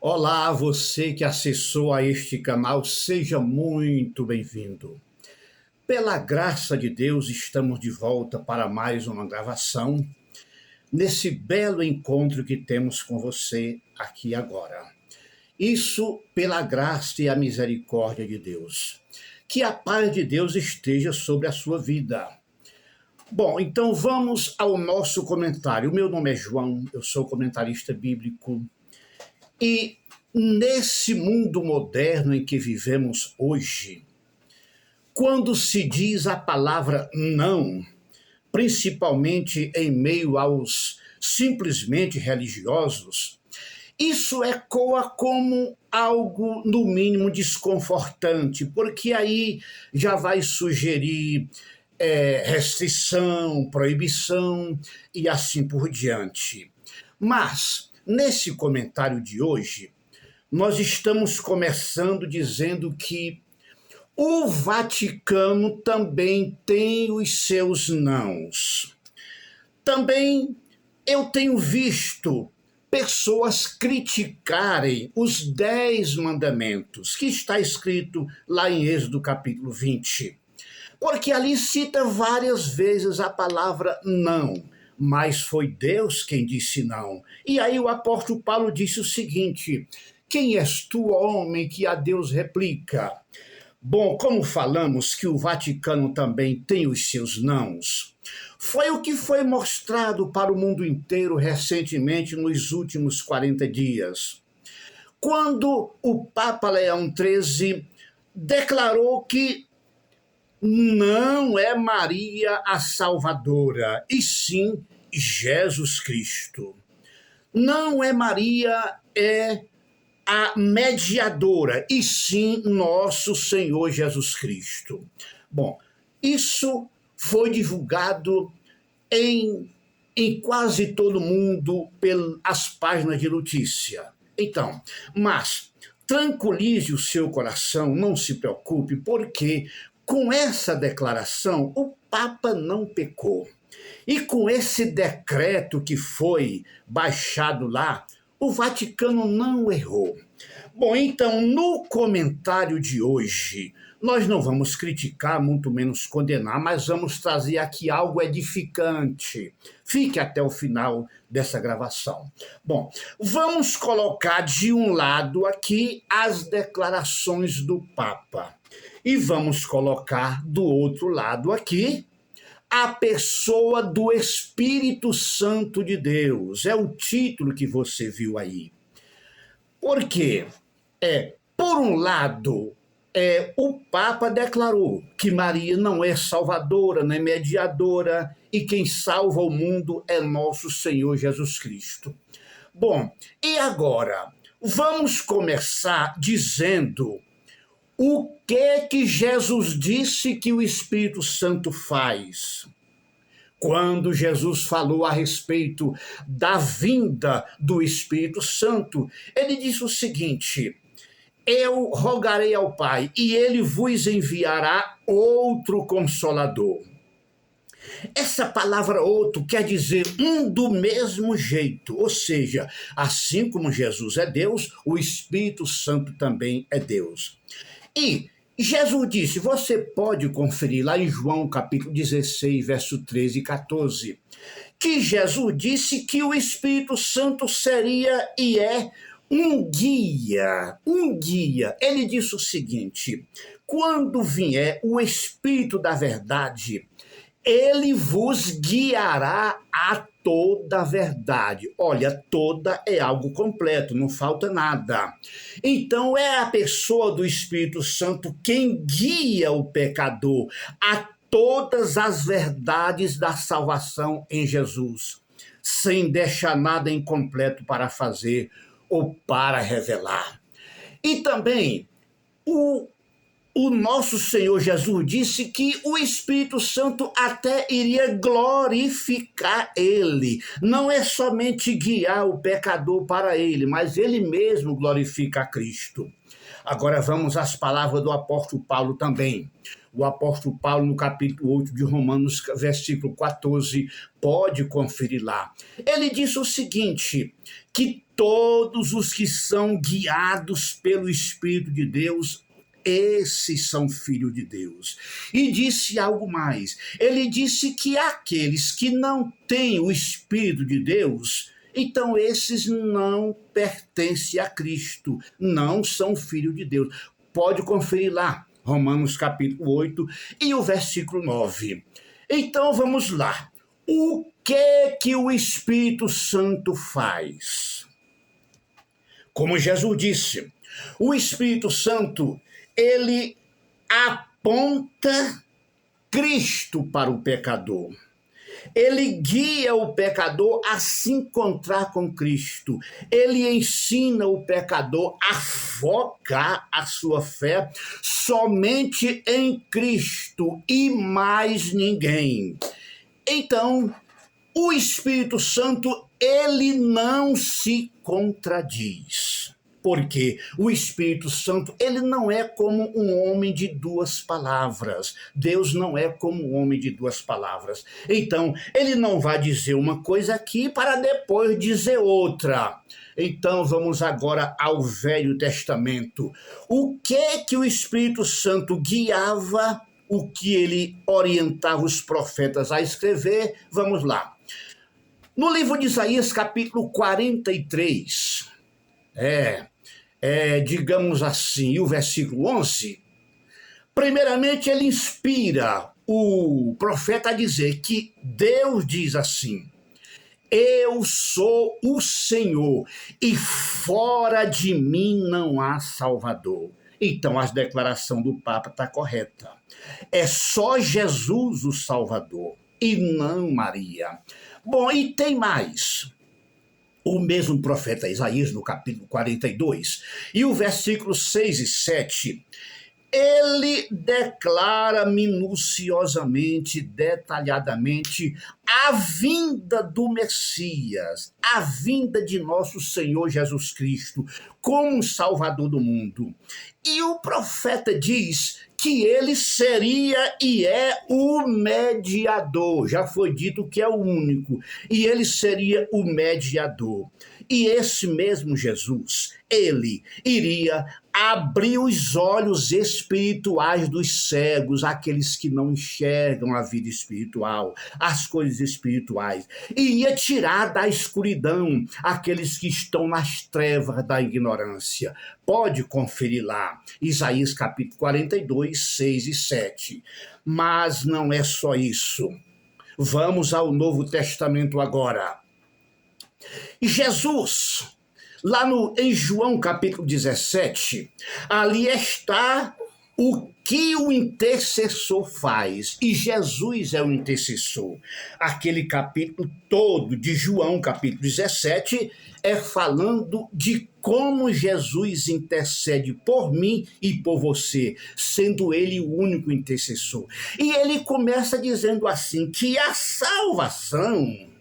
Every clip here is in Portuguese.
Olá, você que acessou a este canal, seja muito bem-vindo. Pela graça de Deus, estamos de volta para mais uma gravação, nesse belo encontro que temos com você aqui agora. Isso pela graça e a misericórdia de Deus. Que a paz de Deus esteja sobre a sua vida. Bom, então vamos ao nosso comentário. O meu nome é João, eu sou comentarista bíblico. E nesse mundo moderno em que vivemos hoje, quando se diz a palavra não, principalmente em meio aos simplesmente religiosos, isso ecoa como algo, no mínimo, desconfortante, porque aí já vai sugerir restrição, proibição e assim por diante. Mas, nesse comentário de hoje, nós estamos começando dizendo que o Vaticano também tem os seus nãos. Também eu tenho visto pessoas criticarem os 10 mandamentos, que está escrito lá em Êxodo capítulo 20, porque ali cita várias vezes a palavra não, mas foi Deus quem disse não. E aí o apóstolo Paulo disse o seguinte: quem és tu, homem, que a Deus replica? Bom, como falamos que o Vaticano também tem os seus nãos, foi o que foi mostrado para o mundo inteiro recentemente nos últimos 40 dias, quando o Papa Leão XIII declarou que não é Maria a Salvadora, e sim Jesus Cristo. Não é Maria, é a mediadora, e sim nosso Senhor Jesus Cristo. Bom, isso foi divulgado em quase todo mundo pelas páginas de notícia. Então, mas tranquilize o seu coração, não se preocupe, porque com essa declaração o Papa não pecou. E com esse decreto que foi baixado lá, o Vaticano não errou. Bom, então, no comentário de hoje, nós não vamos criticar, muito menos condenar, mas vamos trazer aqui algo edificante. Fique até o final dessa gravação. Bom, vamos colocar de um lado aqui as declarações do Papa. E vamos colocar do outro lado aqui a pessoa do Espírito Santo de Deus. É o título que você viu aí. Por quê? Por um lado, o Papa declarou que Maria não é salvadora, não é mediadora, e quem salva o mundo é nosso Senhor Jesus Cristo. Bom, e agora? Vamos começar dizendo o que Jesus disse que o Espírito Santo faz. Quando Jesus falou a respeito da vinda do Espírito Santo, ele disse o seguinte: eu rogarei ao Pai, e ele vos enviará outro Consolador. Essa palavra outro quer dizer um do mesmo jeito, ou seja, assim como Jesus é Deus, o Espírito Santo também é Deus. E Jesus disse, você pode conferir lá em João capítulo 16, verso 13 e 14, que Jesus disse que o Espírito Santo seria e é um guia. Ele disse o seguinte: quando vier o Espírito da verdade, ele vos guiará a toda a verdade. Olha, toda é algo completo, não falta nada. Então é a pessoa do Espírito Santo quem guia o pecador a todas as verdades da salvação em Jesus, sem deixar nada incompleto para fazer ou para revelar. E também o nosso Senhor Jesus disse que o Espírito Santo até iria glorificar ele. Não é somente guiar o pecador para ele, mas ele mesmo glorifica a Cristo. Agora vamos às palavras do apóstolo Paulo também. O apóstolo Paulo, no capítulo 8 de Romanos, versículo 14, pode conferir lá. Ele disse o seguinte, que todos os que são guiados pelo Espírito de Deus, esses são filhos de Deus. E disse algo mais. Ele disse que aqueles que não têm o Espírito de Deus, então esses não pertencem a Cristo, não são filhos de Deus. Pode conferir lá, Romanos capítulo 8 e o versículo 9. Então vamos lá. O que o Espírito Santo faz? Como Jesus disse, o Espírito Santo, ele aponta Cristo para o pecador. Ele guia o pecador a se encontrar com Cristo. Ele ensina o pecador a focar a sua fé somente em Cristo e mais ninguém. Então, o Espírito Santo, ele não se contradiz. Porque o Espírito Santo, ele não é como um homem de duas palavras. Deus não é como um homem de duas palavras. Então, ele não vai dizer uma coisa aqui para depois dizer outra. Então, vamos agora ao Velho Testamento. O que o Espírito Santo guiava, o que ele orientava os profetas a escrever? Vamos lá. No livro de Isaías, capítulo 43, digamos assim, o versículo 11, primeiramente ele inspira o profeta a dizer que Deus diz assim: eu sou o Senhor e fora de mim não há Salvador. Então a declaração do Papa está correta. É só Jesus o Salvador e não Maria. Bom, e tem mais. O mesmo profeta Isaías, no capítulo 42, e o versículo 6 e 7, ele declara minuciosamente, detalhadamente, a vinda do Messias, a vinda de nosso Senhor Jesus Cristo, como Salvador do mundo. E o profeta diz que ele seria e é o mediador. Já foi dito que é o único. E ele seria o mediador. E esse mesmo Jesus, ele iria abrir os olhos espirituais dos cegos, aqueles que não enxergam a vida espiritual, as coisas espirituais, e ia tirar da escuridão aqueles que estão nas trevas da ignorância. Pode conferir lá, Isaías capítulo 42, 6 e 7. Mas não é só isso. Vamos ao Novo Testamento agora. Jesus, lá em João capítulo 17, ali está o que o intercessor faz. E Jesus é o intercessor. Aquele capítulo todo de João capítulo 17 é falando de como Jesus intercede por mim e por você, sendo ele o único intercessor. E ele começa dizendo assim, que a salvação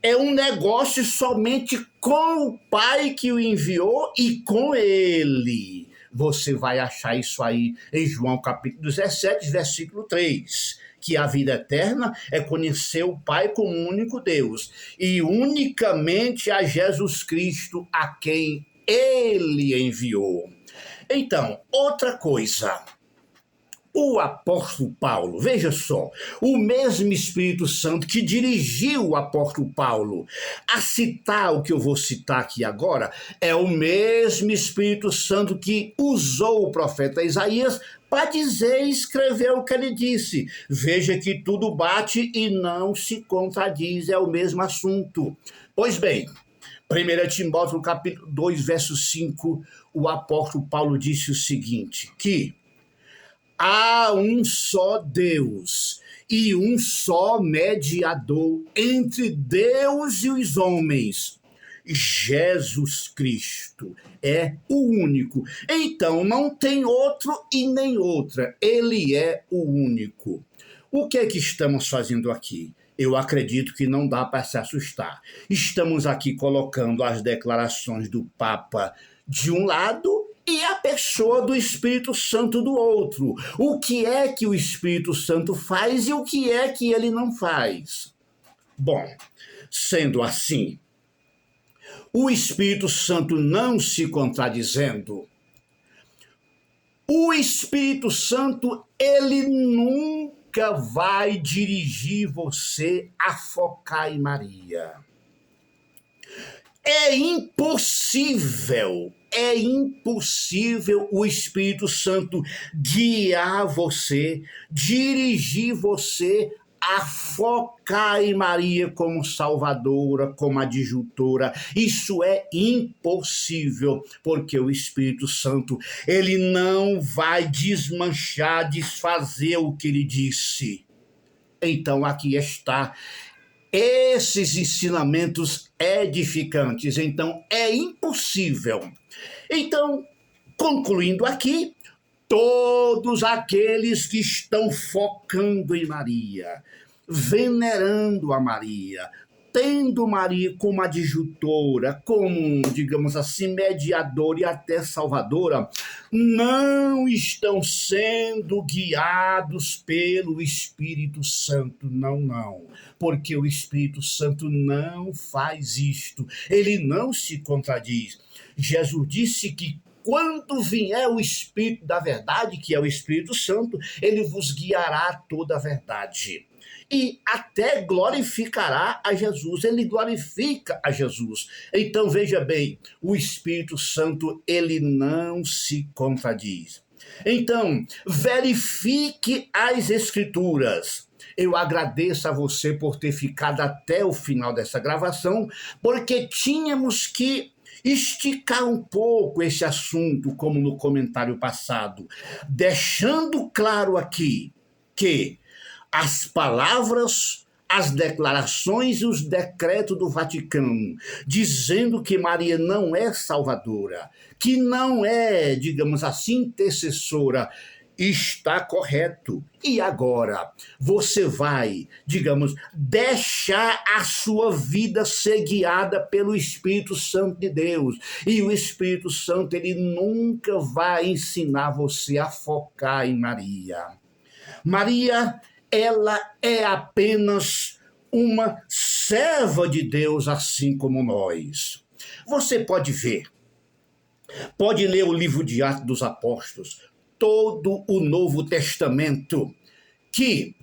é um negócio somente com o Pai que o enviou e com ele. Você vai achar isso aí em João capítulo 17, versículo 3, que a vida eterna é conhecer o Pai como o único Deus e unicamente a Jesus Cristo a quem ele enviou. Então, outra coisa. O apóstolo Paulo, veja só, o mesmo Espírito Santo que dirigiu o apóstolo Paulo a citar o que eu vou citar aqui agora, é o mesmo Espírito Santo que usou o profeta Isaías para dizer e escrever o que ele disse. Veja que tudo bate e não se contradiz, é o mesmo assunto. Pois bem, 1 Timóteo capítulo 2, verso 5, o apóstolo Paulo disse o seguinte, que há um só Deus e um só mediador entre Deus e os homens. Jesus Cristo é o único. Então não tem outro e nem outra. Ele é o único. O que é que estamos fazendo aqui? Eu acredito que não dá para se assustar. Estamos aqui colocando as declarações do Papa de um lado e a pessoa do Espírito Santo do outro. O que é que o Espírito Santo faz e o que é que ele não faz? Bom, sendo assim, o Espírito Santo não se contradizendo, o Espírito Santo, ele nunca vai dirigir você a focar em Maria. É impossível o Espírito Santo guiar você, dirigir você a focar em Maria como salvadora, como adjutora. Isso é impossível, porque o Espírito Santo, ele não vai desmanchar, desfazer o que ele disse. Então aqui está esses ensinamentos edificantes. Então é impossível. Então, concluindo aqui, todos aqueles que estão focando em Maria, venerando a Maria, tendo Maria como adjutora, como, digamos assim, mediadora e até salvadora, não estão sendo guiados pelo Espírito Santo, não, porque o Espírito Santo não faz isto, ele não se contradiz. Jesus disse que quando vier o Espírito da verdade, que é o Espírito Santo, ele vos guiará a toda a verdade. E até glorificará a Jesus, ele glorifica a Jesus. Então, veja bem, o Espírito Santo, ele não se contradiz. Então, verifique as Escrituras. Eu agradeço a você por ter ficado até o final dessa gravação, porque tínhamos que esticar um pouco esse assunto, como no comentário passado, deixando claro aqui que as palavras, as declarações e os decretos do Vaticano, dizendo que Maria não é salvadora, que não é, digamos assim, intercessora, está correto. E agora, você vai, digamos, deixar a sua vida ser guiada pelo Espírito Santo de Deus. E o Espírito Santo, ele nunca vai ensinar você a focar em Maria. Maria, ela é apenas uma serva de Deus, assim como nós. Você pode ver, pode ler o livro de Atos dos Apóstolos, todo o Novo Testamento, que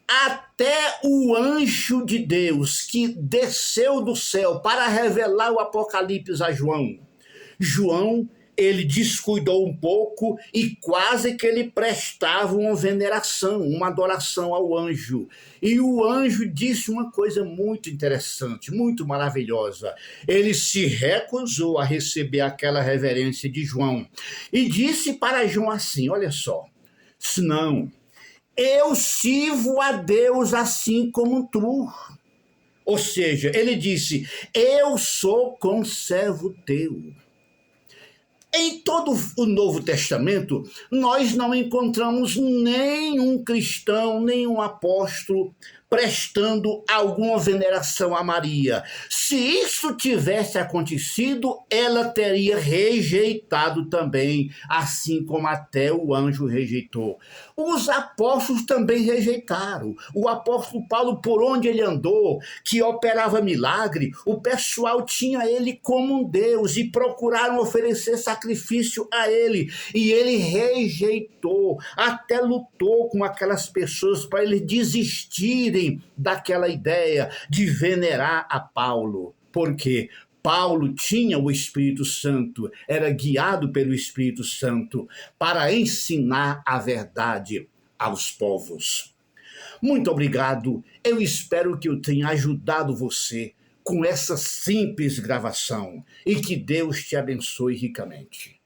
até o anjo de Deus que desceu do céu para revelar o Apocalipse a João, ele descuidou um pouco e quase que ele prestava uma veneração, uma adoração ao anjo. E o anjo disse uma coisa muito interessante, muito maravilhosa. Ele se recusou a receber aquela reverência de João e disse para João assim, olha só, senão eu sirvo a Deus assim como tu. Ou seja, ele disse, eu sou conservo teu. Em todo o Novo Testamento, nós não encontramos nenhum cristão, nenhum apóstolo prestando alguma veneração a Maria. Se isso tivesse acontecido, ela teria rejeitado também, assim como até o anjo rejeitou. Os apóstolos também rejeitaram. O apóstolo Paulo, por onde ele andou, que operava milagre, o pessoal tinha ele como um Deus e procuraram oferecer sacrifício a ele. E ele rejeitou, até lutou com aquelas pessoas para eles desistirem daquela ideia de venerar a Paulo. Porque Paulo tinha o Espírito Santo, era guiado pelo Espírito Santo para ensinar a verdade aos povos. Muito obrigado. Eu espero que eu tenha ajudado você com essa simples gravação e que Deus te abençoe ricamente.